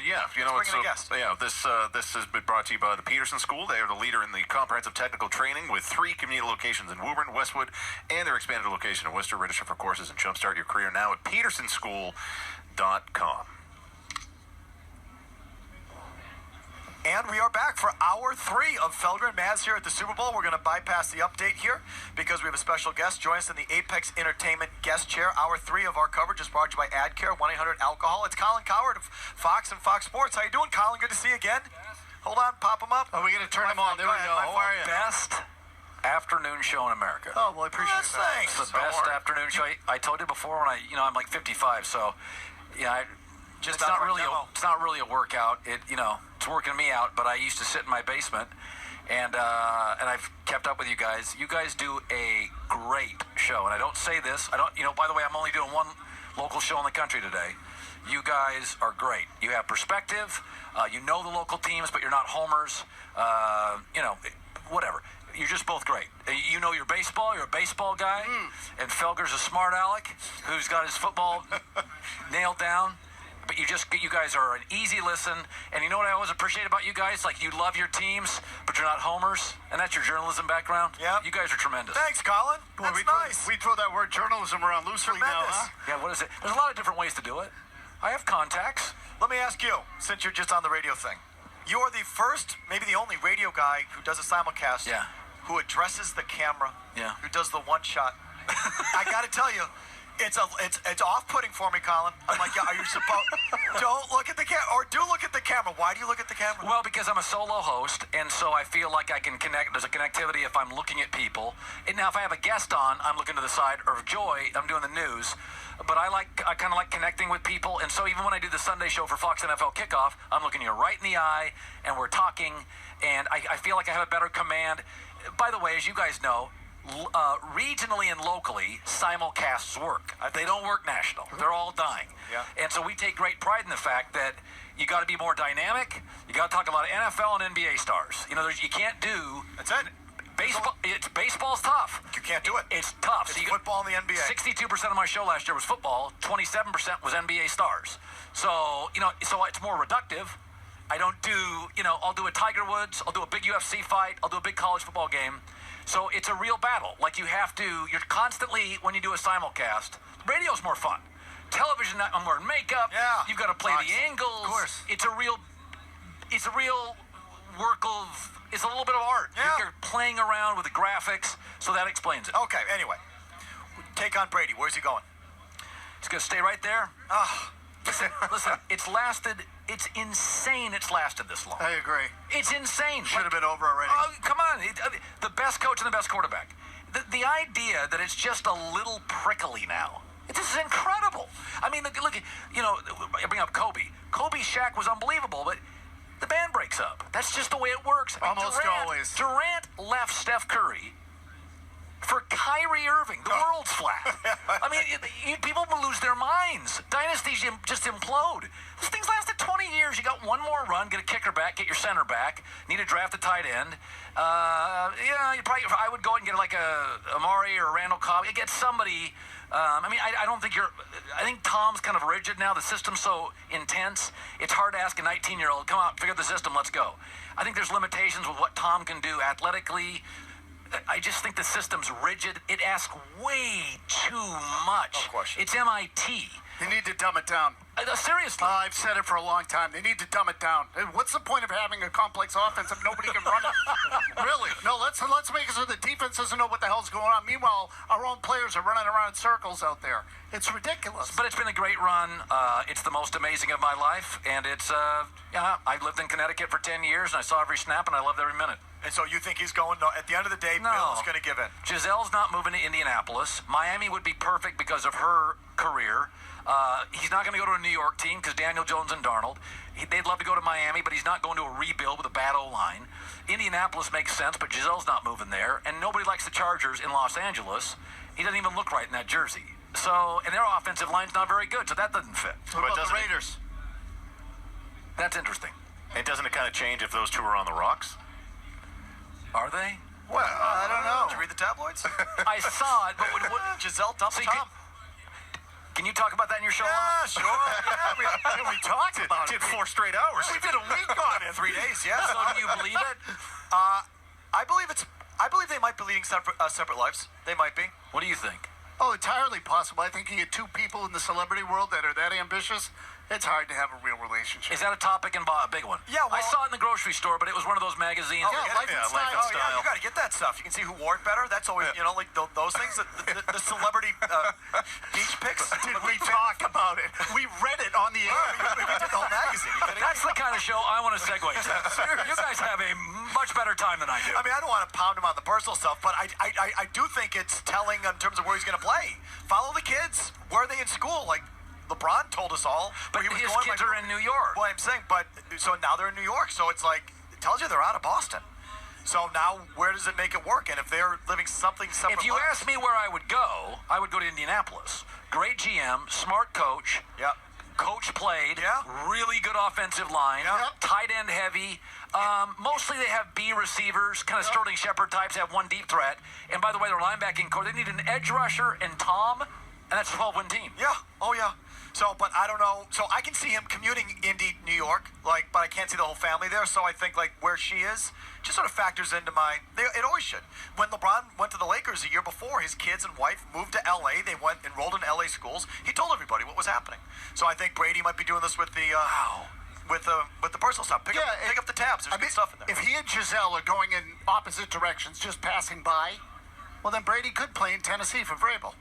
Yeah, you know, this has been brought to you by the Peterson School. They are the leader in the comprehensive technical training with 3 community locations in Woburn, Westwood, and their expanded location in Worcester. Register for courses and jumpstart your career now at petersonschool.com. And we are back for hour 3 of Felger Mazz here at the Super Bowl. We're going to bypass the update here because we have a special guest. Join us in the Apex Entertainment guest chair. Hour 3 of our coverage is brought to you by AdCare, 1-800-ALCOHOL. It's Colin Cowherd of Fox and Fox Sports. How you doing, Colin? Good to see you again. Hold on, pop him up. Are we going to turn him on? There we go. How are you? Best afternoon show in America. Oh, well, I appreciate that. Thanks. It's the best afternoon show. I told you before when I'm like 55, so it's not really a workout. It's working me out, but I used to sit in my basement, and I've kept up with you guys. You guys do a great show, and I don't say this. By the way, I'm only doing one local show in the country today. You guys are great. You have perspective. You know the local teams, but you're not homers. Whatever. You're just both great. You know your baseball. You're a baseball guy, and Felger's a smart aleck who's got his football nailed down. But you guys are an easy listen, and you know what I always appreciate about you guys? Like, you love your teams, but you're not homers, and that's your journalism background. Yeah, you guys are tremendous. Thanks, Colin. That's nice. We throw that word journalism around loosely now, huh? Yeah, what is it? There's a lot of different ways to do it. I have contacts. Let me ask you, since you're just on the radio thing, you're the first, maybe the only radio guy who does a simulcast, who addresses the camera, who does the one shot. I got to tell you, it's off-putting for me, Colin. I'm like, are you supposed? Don't look at the camera, or do look at the camera. Why do you look at the camera? Well, because I'm a solo host, and so I feel like I can connect. There's a connectivity if I'm looking at people. And now, if I have a guest on, I'm looking to the side. Or if Joy, I'm doing the news. But I kind of like connecting with people. And so even when I do the Sunday show for Fox NFL Kickoff, I'm looking you right in the eye, and we're talking, and I feel like I have a better command. By the way, as you guys know, regionally and locally, simulcasts work. They don't work national. They're all dying. Yeah. And so we take great pride in the fact that you got to be more dynamic. You got to talk about NFL and NBA stars. You can't do. That's it. Baseball's tough. You can't do it. It's tough. It's football in the NBA. 62% of my show last year was football. 27% was NBA stars. So so it's more reductive. I don't do. I'll do a Tiger Woods. I'll do a big UFC fight. I'll do a big college football game. So it's a real battle. Like, you're constantly, when you do a simulcast, radio's more fun. Television, I'm wearing makeup. Yeah. You've got to play the angles. Of course. It's a real work of, it's a little bit of art. Yeah. You're playing around with the graphics, so that explains it. Okay, anyway. Take on Brady. Where's he going? He's going to stay right there. Listen, it's insane it's lasted this long. I agree. It's insane. Should have been over already. Oh, come on. The best coach and the best quarterback. The idea that it's just a little prickly now, this is incredible. I mean, look, I bring up Kobe. Shaq was unbelievable, but the band breaks up. That's just the way it works. Almost always. Durant left Steph Curry for Kyrie Irving. The world's flat. I mean, people will lose their minds. Dynasties just implode. This thing's lasted 20 years. You got one more run, get a kicker back, get your center back, need to draft a tight end. I would go and get like a Amari or a Randall Cobb. You get somebody. I think Tom's kind of rigid now. The system's so intense. It's hard to ask a 19-year-old, come out, figure the system, let's go. I think there's limitations with what Tom can do athletically. I just think the system's rigid. It asks way too much. No question. It's MIT. You need to dumb it down. Seriously. I've said it for a long time. They need to dumb it down. What's the point of having a complex offense if nobody can run it? Really? No, let's make it so the defense doesn't know what the hell's going on. Meanwhile, our own players are running around in circles out there. It's ridiculous. But it's been a great run. It's the most amazing of my life. And it's, I lived in Connecticut for 10 years, and I saw every snap, and I loved every minute. And so you think he's going, at the end of the day, Bill's going to give in? Gisele's not moving to Indianapolis. Miami would be perfect because of her career. He's not going to go to a New York team because Daniel Jones and Darnold. They'd love to go to Miami, but he's not going to a rebuild with a bad O-line. Indianapolis makes sense, but Gisele's not moving there. And nobody likes the Chargers in Los Angeles. He doesn't even look right in that jersey. So, and their offensive line's not very good, so that doesn't fit. What about the Raiders? That's interesting. And doesn't it kind of change if those two are on the rocks? Are they? Well, I don't know. Did you read the tabloids? I saw it, but Gisele dumped Tom. Can you talk about that in your show? Yeah, sure. Yeah, we talked about it. Did 4 straight hours. We did a week on it. 3 days, yeah. So do you believe it? I believe they might be leading separate lives. They might be. What do you think? Oh, entirely possible. I think you get two people in the celebrity world that are that ambitious. It's hard to have a real relationship. Is that a topic and a big one? Yeah, well, I saw it in the grocery store, but it was one of those magazines. Life and Style. Oh, yeah, you got to get that stuff. You can see who wore it better. That's always, like those things. The celebrity beach pics. Did we talk about it? We read it on the air. We did the whole magazine. That's the kind of show I want to segue to. You guys have a much better time than I do. I mean, I don't want to pound him on the personal stuff, but I do think it's telling in terms of where he's going to play. Follow the kids. Where are they in school? Like LeBron told us all. But his kids are in New York. Well, I'm saying, so now they're in New York. So it's like, it tells you they're out of Boston. So now where does it make it work? And if they're living something separate. If you ask me where I would go to Indianapolis. Great GM, smart coach. Yep. Coach played. Yeah. Really good offensive line. Yeah. Tight end heavy. Mostly they have B receivers, kind of Sterling Shepard types, have one deep threat. And by the way, their linebacking core, they need an edge rusher and Tom, and that's a 12-win team. Yeah. Oh, yeah. So, but I don't know. So I can see him commuting Indy, New York, but I can't see the whole family there. So I think where she is just sort of factors into it always should. When LeBron went to the Lakers a year before, his kids and wife moved to LA. They enrolled in LA schools. He told everybody what was happening. So I think Brady might be doing this with the with the personal stuff. Pick up the tabs. There's good stuff in there. If he and Giselle are going in opposite directions, just passing by, well, then Brady could play in Tennessee for Vrabel.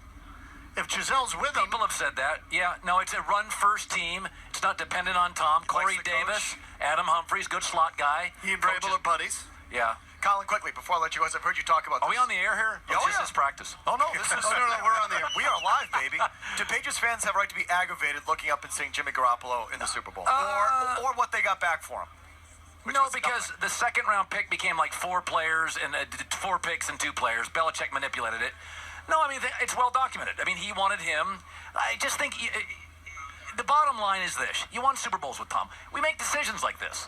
If Giselle's with him... People have said that. Yeah, no, it's a run-first team. It's not dependent on Tom. Corey Davis, Adam Humphries, good slot guy. He and Vrabel are buddies. Yeah. Colin, quickly, before I let you go, I've heard you talk about this. Are we on the air here? Oh, This is practice. Oh, no, this is... no, we're on the air. We are live, baby. Do Patriots fans have a right to be aggravated looking up and seeing Jimmy Garoppolo in the Super Bowl? Or what they got back for him? No, because the second-round pick became like 4 players and 4 picks and 2 players. Belichick manipulated it. No, I mean, it's well documented. I mean, he wanted him. I just think the bottom line is this. You won Super Bowls with Tom. We make decisions like this.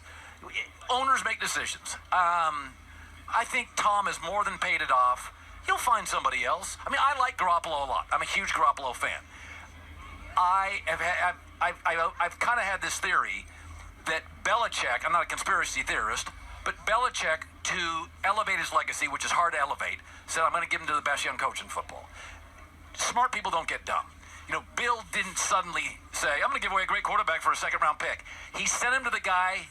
Owners make decisions. I think Tom has more than paid it off. He'll find somebody else. I mean, I like Garoppolo a lot. I'm a huge Garoppolo fan. I've kind of had this theory that Belichick, I'm not a conspiracy theorist, but Belichick, to elevate his legacy, which is hard to elevate, said, I'm going to give him to the best young coach in football. Smart people don't get dumb. Bill didn't suddenly say, I'm going to give away a great quarterback for a second-round pick. He sent him to the guy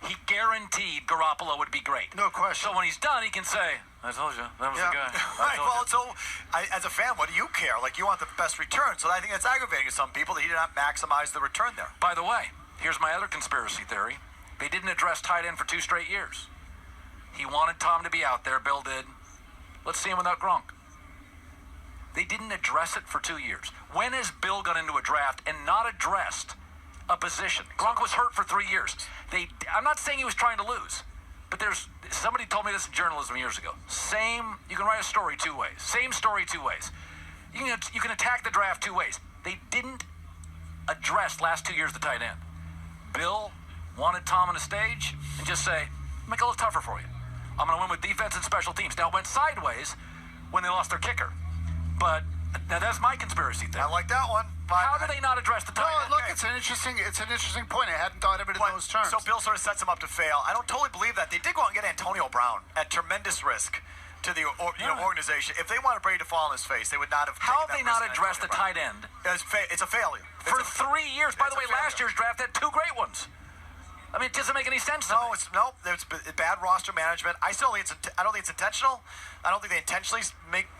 he guaranteed Garoppolo would be great. No question. So when he's done, he can say, I told you, that was the guy. Right, well, so as a fan, what do you care? You want the best return. So I think that's aggravating to some people that he did not maximize the return there. By the way, here's my other conspiracy theory. They didn't address tight end for 2 straight years. He wanted Tom to be out there. Bill did. Let's see him without Gronk. They didn't address it for 2 years. When has Bill gone into a draft and not addressed a position? Gronk was hurt for 3 years. I'm not saying he was trying to lose, but somebody told me this in journalism years ago. You can write a story 2 ways. Same story 2 ways. You can attack the draft 2 ways. They didn't address last 2 years the tight end. Bill wanted Tom on the stage and just say, make it a little tougher for you. I'm going to win with defense and special teams. Now, it went sideways when they lost their kicker. But now that's my conspiracy theory. I like that one. How do they not address the tight end? Look, it's an interesting point. I hadn't thought of it in those terms. So Bill sort of sets him up to fail. I don't totally believe that. They did go out and get Antonio Brown at tremendous risk to the organization. If they wanted Brady to fall on his face, they would not have. How have they not addressed the tight end? It's a failure. For 3 years. By the way, last year's draft had 2 great ones. I mean, it doesn't make any sense to me. There's bad roster management. I don't think it's intentional. I don't think they intentionally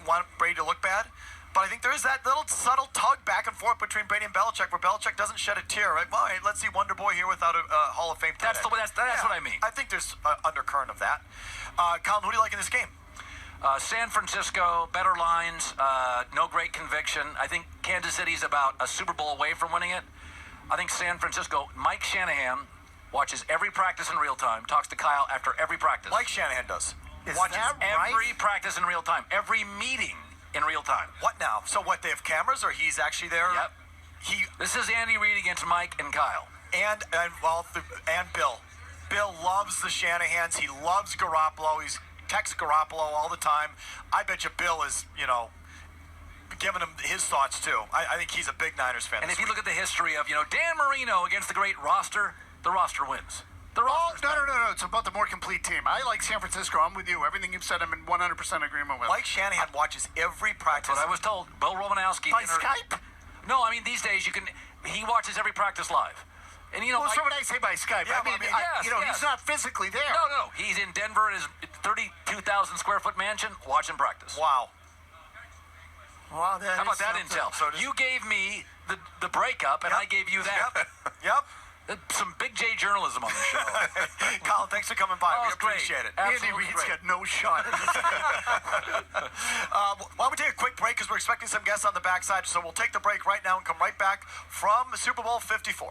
want Brady to look bad. But I think there is that little subtle tug back and forth between Brady and Belichick, where Belichick doesn't shed a tear. Right? Well, let's see Wonder Boy here without a Hall of Fame. That's what I mean. I think there's an undercurrent of that. Colin, who do you like in this game? San Francisco, better lines, no great conviction. I think Kansas City's about a Super Bowl away from winning it. I think San Francisco, Mike Shanahan watches every practice in real time, talks to Kyle after every practice. Like Shanahan does. Watches every practice in real time, every meeting in real time. What now? So what, they have cameras or he's actually there? Yep. This is Andy Reid against Mike and Kyle. And Bill. Bill loves the Shanahans. He loves Garoppolo. He's texts Garoppolo all the time. I bet you Bill is, giving him his thoughts, too. I think he's a big Niners fan. And if you look at the history of, Dan Marino against the great roster, the roster wins. No. It's about the more complete team. I like San Francisco. I'm with you. Everything you've said, I'm in 100% agreement with. Mike Shanahan watches every practice. That's what I was told. Bill Romanowski. By Skype? No, I mean, these days he watches every practice live. And, so when I say by Skype, Yeah, he's not physically there. No. He's in Denver in his 32,000 square foot mansion watching practice. Wow. Wow, how about that intel? So you gave me the breakup, and I gave you that. Yep. Some big J journalism on the show. Colin, thanks for coming by. We Great. appreciate it. Andy Reid's got no shot. Why don't we take a quick break because we're expecting some guests on the backside. So we'll take the break right now and come right back from Super Bowl 54.